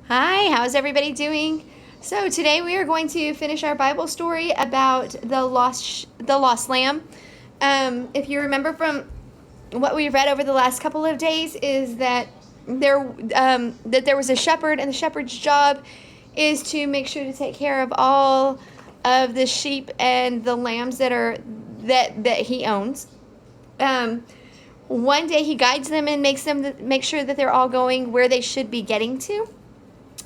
Hi, how's everybody doing? So today we are going to finish our Bible story about the lost lamb. If you remember from what we read over the last couple of days, is that there was a shepherd, and the shepherd's job is to make sure to take care of all of the sheep and the lambs that he owns. One day he guides them and make sure that they're all going where they should be getting to.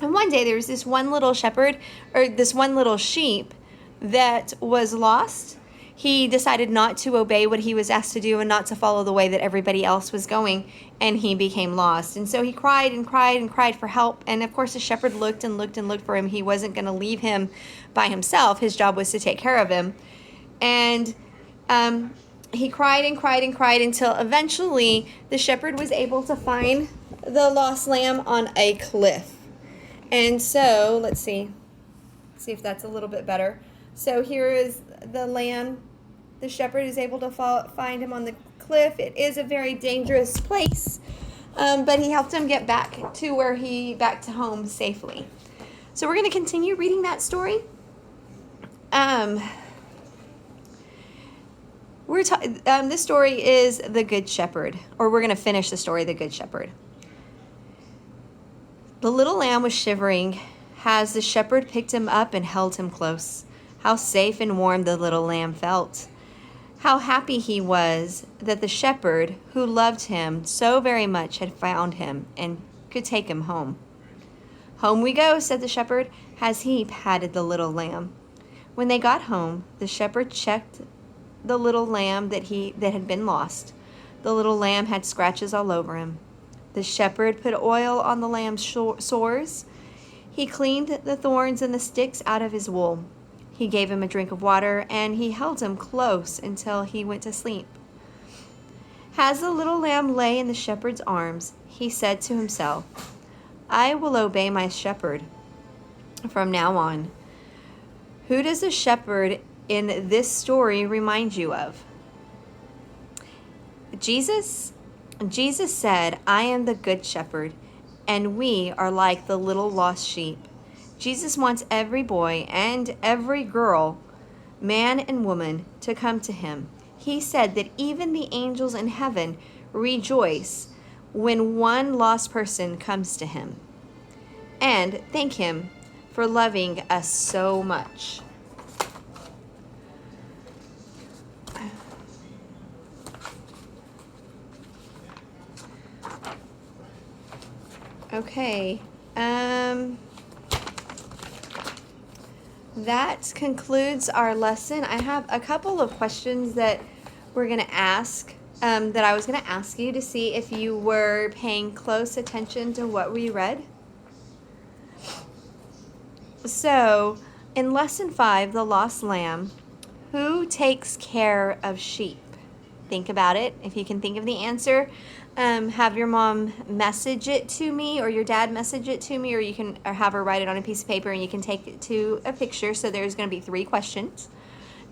And one day there was this one little shepherd, or this one little sheep, that was lost. He decided not to obey what he was asked to do and not to follow the way that everybody else was going, and he became lost. And so he cried and cried and cried for help. And of course the shepherd looked and looked and looked for him. He wasn't going to leave him by himself. His job was to take care of him. And he cried and cried and cried until eventually the shepherd was able to find the lost lamb on a cliff. And so, let's see if that's a little bit better. So here is the lamb. The shepherd is able to find him on the cliff. It is a very dangerous place, but he helped him get back to home safely. So we're going to continue reading that story. This story is the Good Shepherd, or we're going to finish the story, the Good Shepherd. The little lamb was shivering as the shepherd picked him up and held him close. How safe and warm the little lamb felt. How happy he was that the shepherd, who loved him so very much, had found him and could take him home. "Home we go," said the shepherd, as he patted the little lamb. When they got home, the shepherd checked the little lamb that had been lost. The little lamb had scratches all over him. The shepherd put oil on the lamb's sores. He cleaned the thorns and the sticks out of his wool. He gave him a drink of water, and he held him close until he went to sleep. As the little lamb lay in the shepherd's arms, he said to himself, "I will obey my shepherd from now on." Who does the shepherd in this story remind you of? Jesus? Jesus said, "I am the good shepherd, and we are like the little lost sheep." Jesus wants every boy and every girl, man and woman, to come to him. He said that even the angels in heaven rejoice when one lost person comes to him, and thank him for loving us so much. Okay, that concludes our lesson. I have a couple of questions that we're going to ask, that I was going to ask you to see if you were paying close attention to what we read. So, in Lesson 5, The Lost Lamb, who takes care of sheep? Think about it. If you can think of the answer, have your mom message it to me, or your dad message it to me, or you can have her write it on a piece of paper and you can take it to a picture. So there's going to be 3 questions.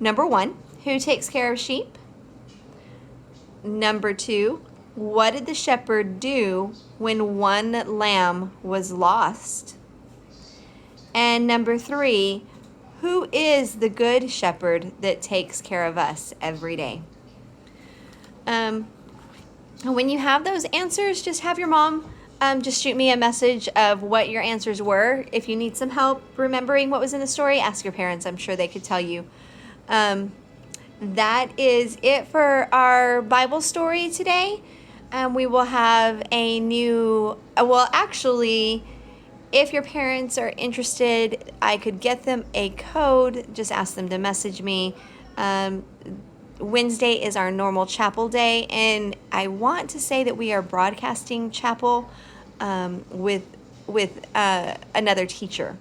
Number 1, who takes care of sheep? Number 2, what did the shepherd do when one lamb was lost? And number 3, who is the good shepherd that takes care of us every day? When you have those answers, just have your mom just shoot me a message of what your answers were. If you need some help remembering what was in the story, ask your parents. I'm sure they could tell you. That is it for our Bible story today. We will have a new, actually, if your parents are interested, I could get them a code. Just ask them to message me. Wednesday is our normal chapel day, and I want to say that we are broadcasting chapel with another teacher.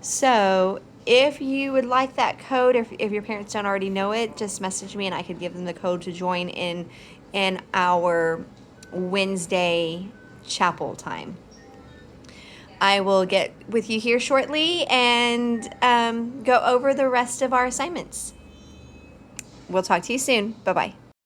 So if you would like that code, if your parents don't already know it, just message me and I could give them the code to join in our Wednesday chapel time. I will get with you here shortly and go over the rest of our assignments. We'll talk to you soon. Bye-bye.